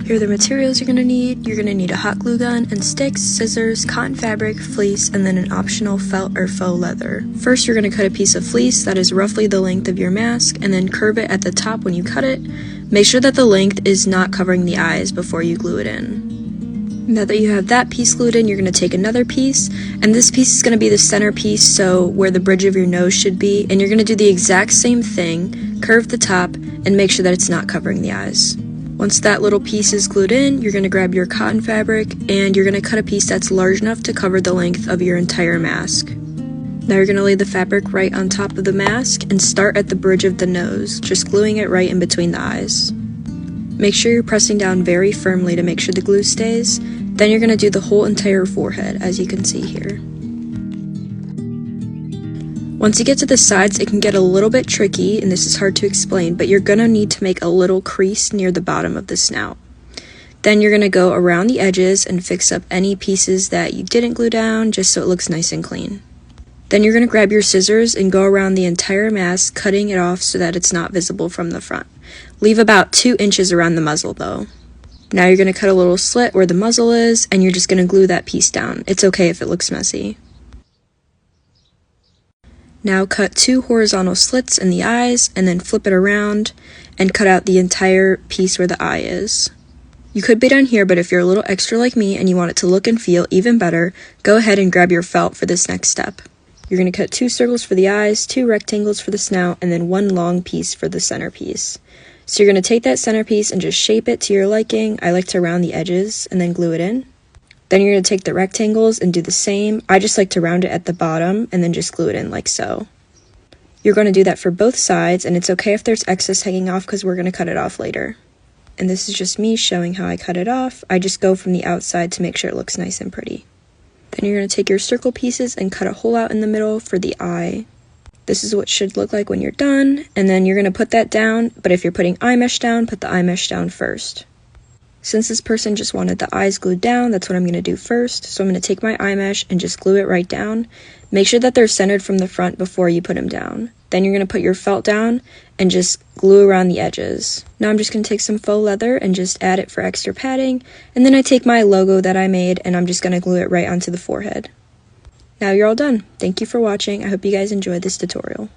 Here are the materials you're going to need. You're going to need a hot glue gun and sticks, scissors, cotton fabric, fleece, and then an optional felt or faux leather. First, you're going to cut a piece of fleece that is roughly the length of your mask, and then curve it at the top when you cut it. Make sure that the length is not covering the eyes before you glue it in. Now that you have that piece glued in, you're going to take another piece, and this piece is going to be the center piece, so where the bridge of your nose should be, and you're going to do the exact same thing, curve the top, and make sure that it's not covering the eyes. Once that little piece is glued in, you're going to grab your cotton fabric and you're going to cut a piece that's large enough to cover the length of your entire mask. Now you're going to lay the fabric right on top of the mask and start at the bridge of the nose, just gluing it right in between the eyes. Make sure you're pressing down very firmly to make sure the glue stays. Then you're going to do the whole entire forehead, as you can see here. Once you get to the sides, it can get a little bit tricky, and this is hard to explain, but you're going to need to make a little crease near the bottom of the snout. Then you're going to go around the edges and fix up any pieces that you didn't glue down, just so it looks nice and clean. Then you're going to grab your scissors and go around the entire mask, cutting it off so that it's not visible from the front. Leave about 2 inches around the muzzle though. Now you're going to cut a little slit where the muzzle is, and you're just going to glue that piece down. It's okay if it looks messy. Now cut 2 horizontal slits in the eyes and then flip it around and cut out the entire piece where the eye is. You could be done here, but if you're a little extra like me and you want it to look and feel even better, go ahead and grab your felt for this next step. You're going to cut 2 circles for the eyes, 2 rectangles for the snout, and then 1 long piece for the centerpiece. So you're going to take that centerpiece and just shape it to your liking. I like to round the edges and then glue it in. Then you're going to take the rectangles and do the same. I just like to round it at the bottom and then just glue it in like so. You're going to do that for both sides, and it's okay if there's excess hanging off because we're going to cut it off later. And this is just me showing how I cut it off. I just go from the outside to make sure it looks nice and pretty. Then you're going to take your circle pieces and cut a hole out in the middle for the eye. This is what it should look like when you're done, and then you're going to put that down, but if you're putting eye mesh down, put the eye mesh down first. Since this person just wanted the eyes glued down, that's what I'm going to do first. So I'm going to take my eye mesh and just glue it right down. Make sure that they're centered from the front before you put them down. Then you're going to put your felt down and just glue around the edges. Now I'm just going to take some faux leather and just add it for extra padding. And then I take my logo that I made and I'm just going to glue it right onto the forehead. Now you're all done. Thank you for watching. I hope you guys enjoyed this tutorial.